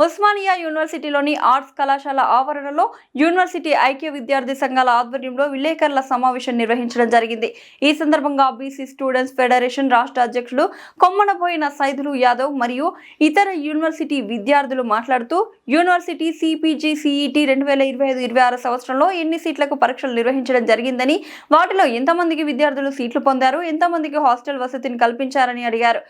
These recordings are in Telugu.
ఉస్మానియా యూనివర్సిటీలోని ఆర్ట్స్ కళాశాల ఆవరణలో యూనివర్సిటీ ఐక్య విద్యార్థి సంఘాల ఆధ్వర్యంలో విలేకరుల సమావేశం నిర్వహించడం జరిగింది. ఈ సందర్భంగా బీసీ స్టూడెంట్స్ ఫెడరేషన్ రాష్ట్ర అధ్యక్షులు కొమ్మనబోయిన సైదులు యాదవ్ మరియు ఇతర యూనివర్సిటీ విద్యార్థులు మాట్లాడుతూ యూనివర్సిటీ సిపిజి సిఈటి 2025-26 సంవత్సరంలో ఎన్ని సీట్లకు పరీక్షలు నిర్వహించడం జరిగిందని, వాటిలో ఎంతమందికి విద్యార్థులు సీట్లు పొందారు, ఎంతమందికి హాస్టల్ వసతిని కల్పించారని అడిగారు.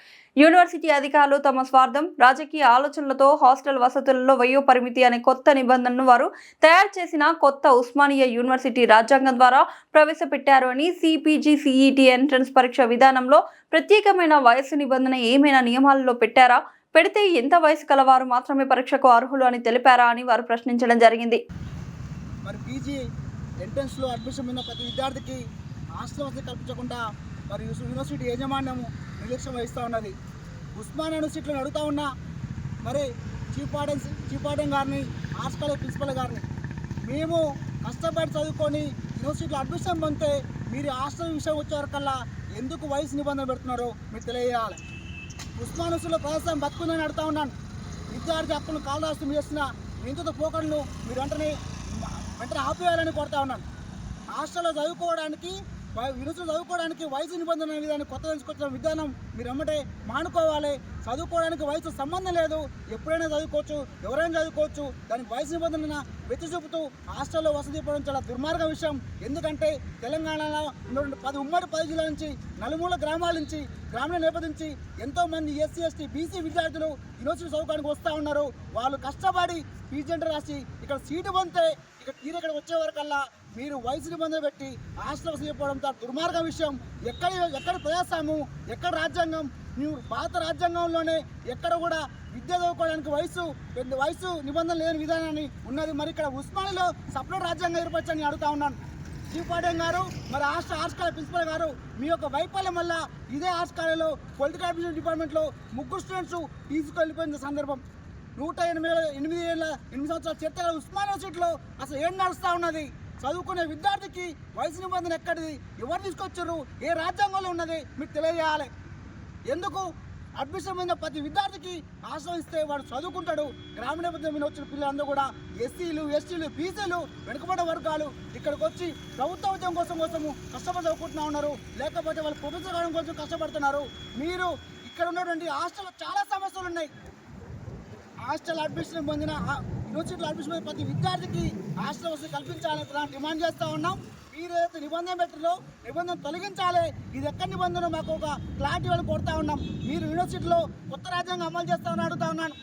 యూనివర్సిటీ అధికారులు తమ స్వార్థం, రాజకీయ ఆలోచనలతో హాస్టల్ వసతులలో వయో పరిమితి అనే కొత్త నిబంధనను వారు తయారు చేసిన కొత్త ఉస్మానియా యూనివర్సిటీ రాజ్యాంగం ద్వారా ప్రవేశపెట్టారు అని, సిపిజి సిఈటి ఎంట్రన్స్ పరీక్ష విధానంలో ప్రత్యేకమైన వయసు నిబంధన ఏమైనా నియమాలలో పెట్టారా, పెడితే ఎంత వయసు కలవారు మాత్రమే పరీక్షకు అర్హులు అని తెలిపారా అని వారు ప్రశ్నించడం జరిగింది. మరి పీజీ ఎంట్రన్స్లో అడ్మిషన్ ఉన్న ప్రతి విద్యార్థికి హాస్టల్ వసతి కల్పించకుండా మరి యూనివర్సిటీ యాజమాన్యము నిర్లక్ష్యం వహిస్తూ ఉన్నది. ఉస్మానియా యూనివర్సిటీలో అడుగుతూ ఉన్నా మరి చీఫ్ వార్డెన్ గారిని, ఆర్ట్స్ కాలేజ్ ప్రిన్సిపల్ గారిని, మేము కష్టపడి చదువుకొని యూనివర్సిటీలో అడ్మిషన్ పొందితే మీరు హాస్టల్ విషయం వచ్చేవరకల్లా ఎందుకు వయసు నిబంధన పెడుతున్నారో మీరు తెలియజేయాలి. ఉస్మానియా యూనివర్సిటీలో ప్రవేశం బతుకుందని అడుగుతూ ఉన్నాను. విద్యార్థి హక్కులను కాలరాస్తూ చేసిన నిందిత పోకడను మీరు వెంటనే ఆపేయాలని కోరుతా ఉన్నాను. హాస్టల్లో చదువుకోవడానికి వయసు నిబంధన విధానం కొత్త తీసుకొచ్చిన విధానం మీరు వెంబడే మానుకోవాలి. చదువుకోవడానికి వయసు సంబంధం లేదు, ఎప్పుడైనా చదువుకోవచ్చు, ఎవరైనా చదువుకోవచ్చు. దానికి వయసు నిబంధన వెతి చూపుతూ హాస్టల్లో వసతి ఇవ్వడం చాలా దుర్మార్గ విషయం. ఎందుకంటే తెలంగాణలో ఉన్న ఉమ్మడి 10 జిల్లాల నుంచి, నలుమూల గ్రామాల నుంచి, గ్రామీణ నేపథ్యం ఎంతోమంది ఎస్సీ ఎస్టీ బీసీ విద్యార్థులు యూనివర్సిటీ చదువుకోవడానికి వస్తూ ఉన్నారు. వాళ్ళు కష్టపడి పీజెంట్ రాసి ఇక్కడ సీటు పొందితే ఇక్కడ వచ్చే వరకల్లా మీరు వయసు నిబంధన పెట్టి హాస్టల్ చేయకపోవడం దుర్మార్గ విషయం. ఎక్కడ ప్రజాస్వామ్యం, ఎక్కడ రాజ్యాంగం? ನೀವು భారత రాజ్యాంగంలోనే ఎక్కడ కూడా విద్య చదువుకోవడానికి వయసు నిబంధన లేని విధానాన్ని ఉన్నది. మరి ఇక్కడ ఉస్మానియాలో సపరేట్ రాజ్యాంగం ఏర్పరచని అడుగుతా ఉన్నాను. చీఫ్ వార్డెన్ గారు, మరి ఆర్ట్స్ కాలేజ్ ప్రిన్సిపల్ గారు, మీ యొక్క వైఫల్యం వల్ల ఇదే ఆర్ట్స్ కాలేజ్లో పొలిటికల్ అడ్మినిస్ట్రేషన్ డిపార్ట్మెంట్లో 3 స్టూడెంట్స్ తీసుకెళ్ళిపోయిన సందర్భం. 108 సంవత్సరాల చరిత్ర ఉస్మానియా యూనివర్సిటీలో అసలు ఏం నడుస్తూ ఉన్నది? చదువుకునే విద్యార్థికి వయసు నిబంధన ఎక్కడిది? ఎవరు తీసుకొచ్చారు? ఏ రాజ్యాంగంలో ఉన్నది? మీకు తెలియజేయాలి. ఎందుకు అడ్మిషన్ మీద ప్రతి విద్యార్థికి ఆశ్రయిస్తే వాడు చదువుకుంటాడు. గ్రామీణ నేపథ్యం మీద వచ్చిన పిల్లలందరూ కూడా ఎస్సీలు, ఎస్టీలు, బీసీలు, వెనుకబడ్డ వర్గాలు ఇక్కడికి వచ్చి ప్రభుత్వ ఉద్యోగం కోసము కష్టపడి చదువుకుంటున్నా ఉన్నారు. లేకపోతే వాళ్ళు ప్రొఫెసర్ కావడం కోసం కష్టపడుతున్నారు. మీరు ఇక్కడ ఉన్నటువంటి హాస్టల్లో చాలా సమస్యలు ఉన్నాయి. హాస్టల్ అడ్మిషన్ పొందిన యూనివర్సిటీలో అడ్మిషన్ ప్రతి విద్యార్థికి హాస్టల్ వసతి కల్పించాలని డిమాండ్ చేస్తూ ఉన్నాం. మీరు ఏదైతే నిబంధన పెట్టిలో నిబంధన తొలగించాలి. ఇది ఎక్కడ నిబంధన మాకు ఒక క్లారిటీ వాళ్ళు కొడతా ఉన్నాం. మీరు యూనివర్సిటీలో కొత్త రాజ్యాంగం అమలు చేస్తామని అడుగుతా ఉన్నాను.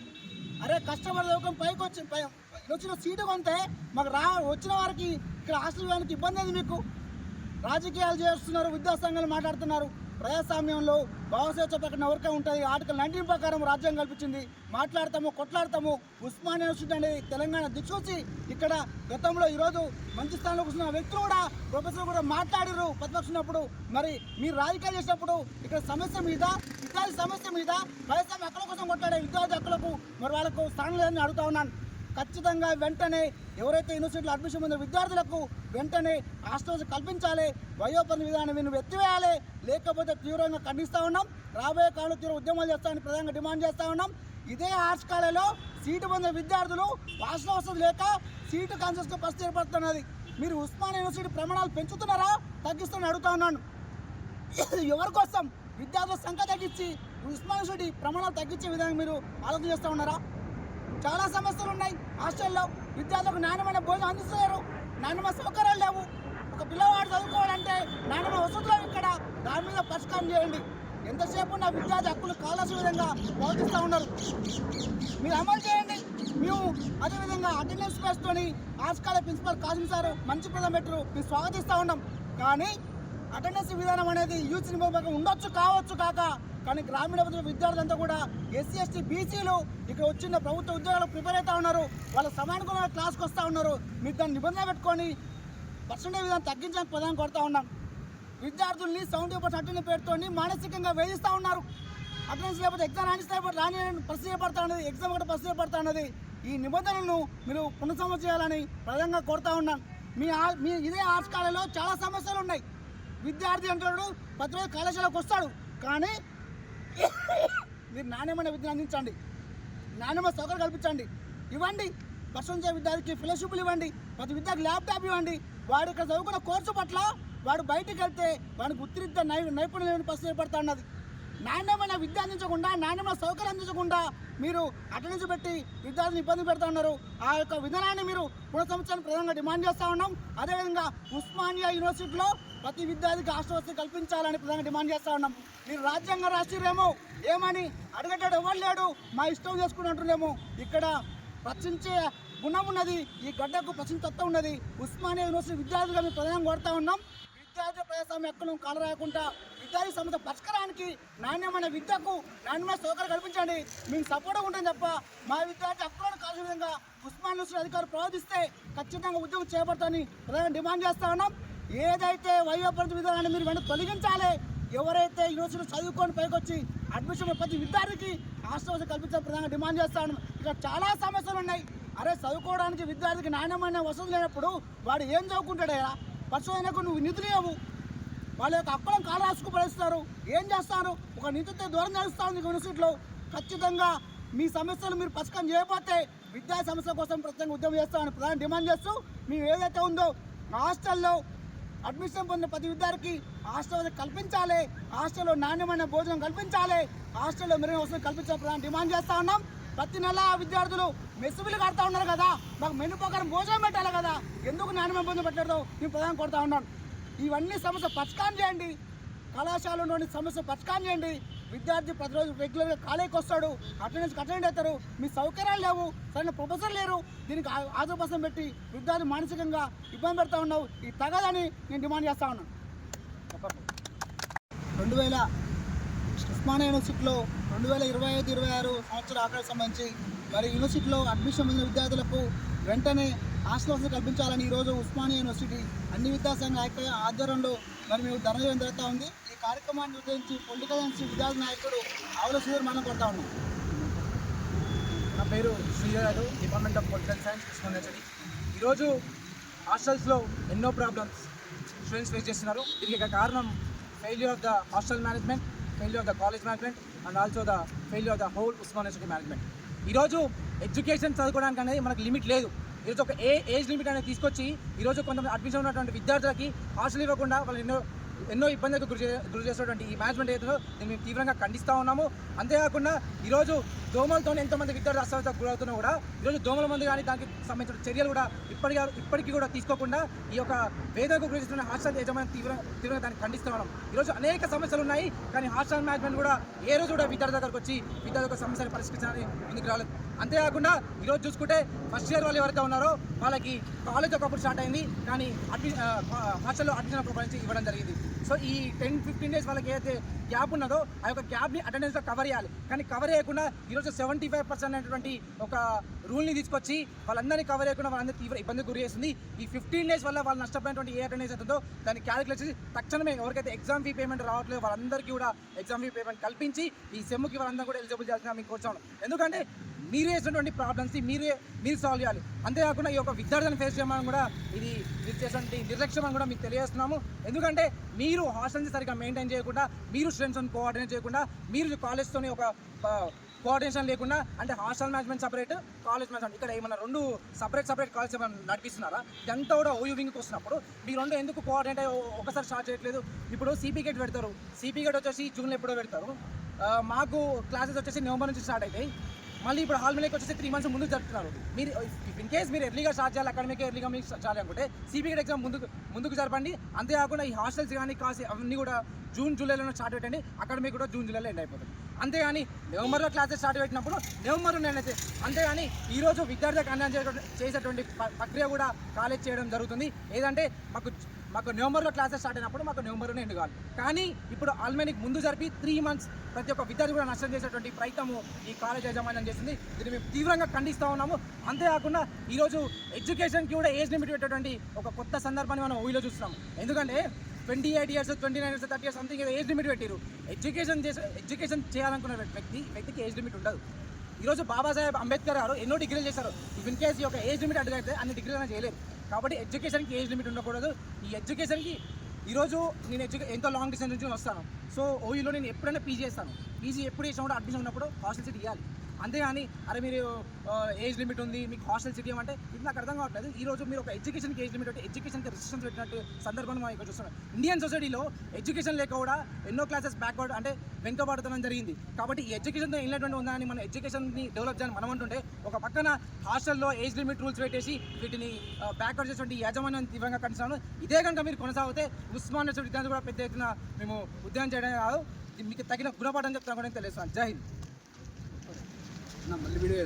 అరే కష్టపడి చదువుకొని పైకి వచ్చి యూనివర్సిటీలో సీటు కొంటే మాకు వచ్చిన వారికి ఇక్కడ హాస్టల్ ఇవ్వడానికి ఇబ్బంది ఉంది. మీకు రాజకీయాలు చేస్తున్నారు, విద్యాసంఘాలు మాట్లాడుతున్నారు. ప్రజాస్వామ్యంలో భావస్వేచ్ఛ ప్రకటన ఎవరికే ఉంటుంది. ఆర్టికల్ 19 ప్రకారం రాజ్యాంగం కల్పించింది. మాట్లాడతాము, కొట్లాడతాము. ఉస్మానియా యూనివర్సిటీ అనేది తెలంగాణ దిక్సూచి. ఇక్కడ గతంలో ఈరోజు మంచి స్థానంలో కూర్చున్న వ్యక్తులు కూడా, ప్రొఫెసర్ కూడా మాట్లాడారు ప్రతిపక్షినప్పుడు. మరి మీరు రాజకీయాలు చేసినప్పుడు ఇక్కడ సమస్య మీద, విద్యార్థి సమస్య మీద, ప్రజాస్వామ్య హక్కుల కోసం కొట్లాడే విద్యార్థి హక్కులకు మరి వాళ్ళకు స్థానం లేదని అడుగుతా ఉన్నాను. ఖచ్చితంగా వెంటనే ఎవరైతే యూనివర్సిటీలో అడ్మిషన్ పొందిన విద్యార్థులకు వెంటనే హాస్టల్స్ కల్పించాలి. వయోపరిమితి విధానం ఎత్తివేయాలి. లేకపోతే తీవ్రంగా ఖండిస్తూ ఉన్నాం. రాబోయే కాలంలో తీవ్ర ఉద్యమాలు చేస్తామని ప్రధానంగా డిమాండ్ చేస్తూ ఉన్నాం. ఇదే ఆర్ట్స్ కాలేజీలో సీటు పొందిన విద్యార్థులు హాస్టల్ వసతి లేక సీటు కాన్సెస్గా పరిస్థితి ఏర్పడుతున్నది. మీరు ఉస్మానియా యూనివర్సిటీ ప్రమాణాలు పెంచుతున్నారా, తగ్గిస్తామని అడుగుతా ఉన్నాను. ఎవరి కోసం? విద్యార్థుల సంఖ్య తగ్గించి ఉస్మానియా యూనివర్సిటీ ప్రమాణాలు తగ్గించే విధంగా మీరు ఆలోచన చేస్తూ ఉన్నారా? చాలా సమస్యలు ఉన్నాయి. హాస్టల్లో విద్యార్థులకు నాణ్యమైన భోజనం అందిస్తలేరు, నాణ్యమైన సౌకర్యాలు లేవు. ఒక పిల్లవాడు చదువుకోవాలంటే నాణ్యమైన వసతులు ఇక్కడ. దాని మీద పరిష్కారం చేయండి. ఎంతసేపు నా విద్యార్థి హక్కులు కావాల్సిన విధంగా ప్రవర్తిస్తూ ఉన్నారు. మీరు అమలు చేయండి. మేము అదేవిధంగా అటెండెన్స్ బేస్తోని arts college principal Kasim sir మంచి ప్రధాన పెట్టరు, మేము స్వాగతిస్తూ ఉన్నాం. కానీ అటెండెన్స్ విధానం అనేది యూత్ నిబంధన ఉండొచ్చు, కావచ్చు కాక, కానీ గ్రామీణ విద్యార్థులంతా కూడా ఎస్సీ ఎస్టీ బీసీలు ఇక్కడ వచ్చిన ప్రభుత్వ ఉద్యోగాలు ప్రిపేర్ అవుతూ ఉన్నారు. వాళ్ళ సమానంగా క్లాస్కి వస్తూ ఉన్నారు. మీరు దాన్ని నిబంధన పెట్టుకొని పర్సెంటేజ్ విధానం తగ్గించడానికి ప్రధానం కొడతా ఉన్నాం. విద్యార్థుల్ని 70% అటెండెన్స్ పేరుతో మానసికంగా వేధిస్తూ ఉన్నారు. అటెండెన్స్ లేకపోతే ఎగ్జామ్ రాని పరిస్థితి ఏర్పడతా ఉన్నది, ఎగ్జామ్ కూడా పరిస్థితి ఏర్పడతా ఉన్నది. ఈ నిబంధనలను మీరు పునఃసమస్య చేయాలని ప్రధానంగా కోరుతా ఉన్నాను. మీ ఇదే ఆర్ట్స్ కాలేజీలో చాలా సమస్యలు ఉన్నాయి. విద్యార్థి అంటాడు ప్రతిరోజు కళాశాలకు వస్తాడు, కానీ మీరు నాణ్యమైన విద్యను అందించండి. నాణ్యమైన సౌకర్యం కల్పించండి. ఇవ్వండి, ప్రశ్నించే విద్యార్థికి ఫెలోషిప్లు ఇవ్వండి, ప్రతి విద్యార్థికి ల్యాప్టాప్ ఇవ్వండి. వాడు ఇక్కడ చదువుకున్న కోర్సు పట్ల వాడు బయటికి వెళ్తే వాడికి ఉత్తీర్ణ నైపుణ్యం లేని పరిస్థితి ఏర్పడుతూ ఉన్నది. నాణ్యమైన విద్య అందించకుండా, నాణ్యమైన సౌకర్యం అందించకుండా మీరు అటెండెన్స్ పెట్టి విద్యార్థిని ఇబ్బంది పెడతా ఉన్నారు. ఆ యొక్క విధానాన్ని మీరు పునఃసంస్కరణ ప్రధానంగా డిమాండ్ చేస్తూ ఉన్నాం. అదేవిధంగా ఉస్మానియా యూనివర్సిటీలో ప్రతి విద్యార్థికి హాస్టల్ వసతి కల్పించాలని ప్రధానంగా డిమాండ్ చేస్తూ ఉన్నాం. మీరు రాజ్యాంగం రాసిరేమో ఏమని అడగటాడు ఎవరు లేడు, మా ఇష్టం చేసుకుంటుంటారేమో. ఇక్కడ ప్రశ్నించే గుణం ఉన్నది, ఈ గడ్డకు ప్రశ్నించత్వం ఉన్నది. ఉస్మానియా యూనివర్సిటీ విద్యార్థులుగా మేము ప్రధానంగా కోరుతా ఉన్నాం. విద్యార్థి ప్రజాస్వామ్య హక్కులను కాలరాయకుండా విద్యార్థి సమస్య పరిష్కారానికి, నాణ్యమైన విద్యకు నాణ్యమైన సౌకర్యం కల్పించండి. మేము సపోర్ట్గా ఉంటాం తప్ప మా విద్యార్థి హక్కులను కాల్చే విధంగా ఉస్మానియా యూనివర్సిటీ అధికారులు ప్రవర్తిస్తే ఖచ్చితంగా ఉద్యోగం చేపడతామని ప్రధానంగా డిమాండ్ చేస్తా ఉన్నాం. ఏదైతే వయోపరిమితి విధానాన్ని మీరు వెంటనే తొలగించాలి. ఎవరైతే యూనివర్సిటీ చదువుకొని పైకి వచ్చి అడ్మిషన్ ప్రతి విద్యార్థికి హాస్టల్ వసతి కల్పించాలని ప్రధానంగా డిమాండ్ చేస్తా ఉన్నాం. ఇక్కడ చాలా సమస్యలు ఉన్నాయి. అరే చదువుకోవడానికి విద్యార్థికి నాణ్యమైన వసతులు లేనప్పుడు వాడు ఏం చదువుకుంటాడయ్యా? పరిశోధనకు నువ్వు నిధులు ఇవ్వవు, వాళ్ళ యొక్క హక్కులను కాలు రాసుకు పడేస్తారు. ఏం చేస్తారు? ఒక నిధులతో దూరం నడుస్తూ ఉంది యూనివర్సిటీలో. ఖచ్చితంగా మీ సమస్యలు మీరు పరిష్కారం చేయకపోతే విద్యార్థి సమస్యల కోసం ప్రత్యేకంగా ఉద్యమం చేస్తామని ప్రధాన డిమాండ్ చేస్తూ మేము ఏదైతే ఉందో హాస్టల్లో అడ్మిషన్ పొందిన ప్రతి విద్యార్థికి హాస్టల్ కల్పించాలి, హాస్టల్లో నాణ్యమైన భోజనం కల్పించాలి, హాస్టల్లో మెరుగైన వసతులు కల్పించాలని ప్రధాన డిమాండ్ చేస్తూ ఉన్నాం. ప్రతి నెల విద్యార్థులు మెస్సు బిల్లు కడతా ఉన్నారు కదా, మాకు మెను ప్రకారం భోజనం పెట్టాలి కదా, ఎందుకు నాణ్యమైన భోజనం పెట్టలేదో మేము ప్రధానం కొడతా ఉన్నాను. ఇవన్నీ సమస్య పరిష్కారం చేయండి. కళాశాలలోని సమస్య పరిష్కారం చేయండి. విద్యార్థి ప్రతిరోజు రెగ్యులర్గా కాలేజీకి వస్తాడు, అటెండెన్స్ అటెండ్ అవుతారు. మీ సౌకర్యాలు లేవు, సరైన ప్రొఫెసర్ లేరు. దీనికి ఆజుపాసం పెట్టి విద్యార్థి మానసికంగా ఇబ్బంది పెడతా ఉన్నావు. ఇది తగదని నేను డిమాండ్ చేస్తా ఉన్నాను. 2000 ఉస్మానియా యూనివర్సిటీలో 2025-26 సంవత్సరాల ఆఖరికి సంబంధించి మరి యూనివర్సిటీలో అడ్మిషన్ పొందిన విద్యార్థులకు వెంటనే హాస్టల్ వసతి కల్పించాలని ఈరోజు ఉస్మానియా యూనివర్సిటీ అన్ని విద్యాసంఘ ఆధ్వర్యంలో మరి మేము ధర్నా చేయడం జరుగుతూ ఉంది. ఈ కార్యక్రమాన్ని ఉద్దేశించి పొలిటికల్ సైన్స్ విద్యార్థి నాయకుడు ఆవుల శ్రీధర్ మనం కొడతా ఉన్నాం. నా పేరు Sridhar, department of political science Osmania university. ఈరోజు హాస్టల్స్లో ఎన్నో ప్రాబ్లమ్స్ స్టూడెంట్స్ ఫేస్ చేస్తున్నారు. దీనికి కారణం failure of the hostel management, failure of the college management and also the failure of the whole Osmania university management. ఈరోజు ఎడ్యుకేషన్ చదువుకోవడానికి అనేది మనకు లిమిట్ లేదు. ఈరోజు ఒక ఏజ్ లిమిట్ అనేది తీసుకొచ్చి ఈరోజు కొంతమంది అడ్మిషన్ ఉన్నటువంటి విద్యార్థులకి హాస్టల్ ఇవ్వకుండా వాళ్ళు ఎన్నో ఇబ్బందులకు గురి చేసేటువంటి ఈ మేనేజ్మెంట్ ఏదో దీన్ని మేము తీవ్రంగా ఖండిస్తూ ఉన్నాము. అంతేకాకుండా ఈరోజు దోమలతో ఎంతోమంది విద్యార్థులు అస్వస్థతకు గురవుతున్నా కూడా ఈరోజు దోమల మంది కానీ దానికి సంబంధించిన చర్యలు కూడా ఇప్పటికీ కూడా తీసుకోకుండా ఈ యొక్క వేదనకు గురి చేస్తున్న హాస్టల్ యజమాని తీవ్రంగా దాన్ని ఖండిస్తూ ఉన్నాం. ఈరోజు అనేక సమస్యలు ఉన్నాయి, కానీ హాస్టల్ మేనేజ్మెంట్ కూడా ఏ రోజు కూడా విద్యార్థి దగ్గరకు వచ్చి విద్యార్థి సమస్యలు పరిష్కరించాలని ముందుకు రాలేదు. అంతేకాకుండా ఈరోజు చూసుకుంటే ఫస్ట్ ఇయర్ వాళ్ళు ఎవరైతే ఉన్నారో వాళ్ళకి కాలేజ్ ఒకప్పుడు స్టార్ట్ అయింది, కానీ హాస్టల్లో అడ్మిషన్ అప్పుడు ఇవ్వడం జరిగింది. సో ఈ 10-15 డేస్ వాళ్ళకి ఏదైతే గ్యాప్ ఉన్నదో ఆ యొక్క గ్యాప్ని అటెండెన్స్లో కవర్ చేయాలి. కానీ కవర్ చేయకుండా ఈరోజు 75% అనేటువంటి ఒక రూల్ని తీసుకొచ్చి వాళ్ళందరినీ కవర్ చేయకుండా వాళ్ళందరూ తీవ్ర ఇబ్బందికి గురి చేస్తుంది. ఈ 15 డేస్ వల్ల వాళ్ళు నష్టపోయినటువంటి ఏ అటెండెన్స్ ఉందో దాన్ని క్యాలిక్యులేట్ చేసి తక్షణమే ఎవరికైతే ఎగ్జామ్ ఫీ పేమెంట్ రావట్లేదు వాళ్ళందరికీ కూడా ఎగ్జామ్ ఫీ పేమెంట్ కల్పించి ఈ సెమ్కి వాళ్ళందరూ కూడా ఎలిజిబుల్ చేయాల్సిన మీకు కోరుతాను. ఎందుకంటే మీరు చేసినటువంటి ప్రాబ్లమ్స్ని మీరు సాల్వ్ చేయాలి. అంతేకాకుండా ఈ యొక్క విద్యార్థులను ఫేస్ చేయమని కూడా ఇది మీరు చేసినటువంటి నిర్లక్ష్యం అని కూడా మీకు తెలియజేస్తున్నాము. ఎందుకంటే మీరు హాస్టల్ని సరిగ్గా మెయింటైన్ చేయకుండా, మీరు స్టూడెంట్స్ని కోఆర్డినేట్ చేయకుండా, మీరు కాలేజ్తోని ఒక కోఆర్డినేషన్ లేకుండా, అంటే hostel management separate, college management ఇక్కడ ఏమన్నా రెండు సపరేట్ కాలేజ్ ఏమైనా నడిపిస్తున్నారా? ఇదంతా కూడా ఓయూ వింగ్కి వస్తున్నప్పుడు మీ రెండు ఎందుకు కోఆర్డినేట్ ఒకసారి స్టార్ట్ చేయట్లేదు? ఇప్పుడు సిపీ గేట్ పెడతారు, సిపీ గేట్ వచ్చేసి జూన్లో ఎప్పుడో పెడతారు. మాకు క్లాసెస్ వచ్చేసి నవంబర్ నుంచి స్టార్ట్ అవుతాయి. మళ్ళీ ఇప్పుడు హాల్మేకి వచ్చేసి 3 months ముందు జరుపుతున్నారు. మీరు ఇన్ కేస్ మీరు ఎర్లీగా స్టార్ట్ చేయాలి, అకాడమిక్ ఎర్లీగా మీకు చేయాలి అనుకుంటే సిబిగేట్ ఎగ్జామ్ ముందుకు జరపండి. అంతేకాకుండా ఈ హాస్టల్స్ కానీ అవన్నీ కూడా జూన్ జూలైలో స్టార్ట్ పెట్టండి, అకాడమిక్ కూడా జూన్ జూలైలో ఎండ్ అయిపోతుంది. అంతేగాని నవంబర్లో క్లాసెస్ స్టార్ట్ పెట్టినప్పుడు నవంబర్లో నేనైతే అంతేగాని ఈరోజు విద్యార్థులకు అన్యాయం చేసేటువంటి ప్రక్రియ కూడా కాలేజ్ చేయడం జరుగుతుంది. ఏదంటే మాకు నవంబర్లో క్లాసెస్ స్టార్ట్ అయినప్పుడు మాకు నవంబర్లోనే ఎండ్ కావాలి, కానీ ఇప్పుడు ఆల్మేనికి ముందు జరిపి 3 months ప్రతి ఒక్క విద్యార్థి కూడా నష్టం చేసేటువంటి ప్రయత్నము ఈ కాలేజ్ యాజమాన్యం చేసింది. దీన్ని మేము తీవ్రంగా ఖండిస్తూ ఉన్నాము. అంతేకాకుండా ఈరోజు ఎడ్యుకేషన్కి కూడా ఏజ్ లిమిట్ పెట్టేటువంటి ఒక కొత్త సందర్భాన్ని మనం ఊహిలో చూస్తున్నాం. ఎందుకంటే 28 years, 29 years, 30 years something age limit పెట్టారు. ఎడ్యుకేషన్ చేయాలనుకున్న వ్యక్తికి ఏజ్ లిమిట్ ఉండదు. ఈరోజు బాబాసాహెబ్ అంబేద్కర్ గారు ఎన్నో డిగ్రీలు చేశారు. ఇన్ కేసు ఈ యొక్క ఏజ్ లిమిట్ అడ్డుగైతే అన్ని డిగ్రీలు చేయలేరు. కాబట్టి ఎడ్యుకేషన్కి ఏజ్ లిమిట్ ఉండకూడదు. ఈ ఎడ్యుకేషన్కి ఈరోజు నేను ఎంతో లాంగ్ డిస్టెన్స్ నుంచి వస్తాను. సో ఓయూలో నేను ఎప్పుడైనా పీజీ చేస్తాను. పీజీ ఎప్పుడు చేసినా కూడా అడ్మిషన్ ఉన్నప్పుడు హాస్టల్ సీట్ ఇవ్వాలి. అంతేగాని అరే మీరు ఏజ్ లిమిట్ ఉంది మీకు హాస్టల్ సిటీ అంటే ఇది నాకు అర్థం కావట్లేదు. ఈరోజు మీరు ఒక ఎడ్యుకేషన్కి ఏజ్ లిమిట్ అంటే ఎడ్యుకేషన్కి రిస్ట్రిక్షన్స్ పెట్టినట్టు సందర్భాన్ని మనం ఇక్కడ చూస్తున్నాం. ఇండియన్ సొసైటీలో ఎడ్యుకేషన్ లేక కూడా ఎన్నో క్లాసెస్ బ్యాక్వర్డ్ అంటే వెనుకబడతనం జరిగింది. కాబట్టి ఈ ఎడ్యుకేషన్తో ఇన్లెట్మెంట్ ఉందని మన ఎడ్యుకేషన్ని డెవలప్ చేయాలని మనం అంటుంటే ఒక పక్కన హాస్టల్లో ఏజ్ లిమిట్ రూల్స్ పెట్టేసి వీటిని బ్యాక్వర్డ్ చేసేటువంటి యాజమాన్యం తీవ్రంగా ఖండిస్తున్నాను. ఇదే కనుక మీరు కొనసాగితే ఉస్మానియా యూనివర్సిటీ విద్యార్థులు కూడా పెద్ద ఎత్తున మేము ఉద్యమం చేయడం కాదు, మీకు తగిన గుణపాఠం చెప్తాను కూడా తెలుస్తాను. జై హింద్. మళ్ళీ వీడియో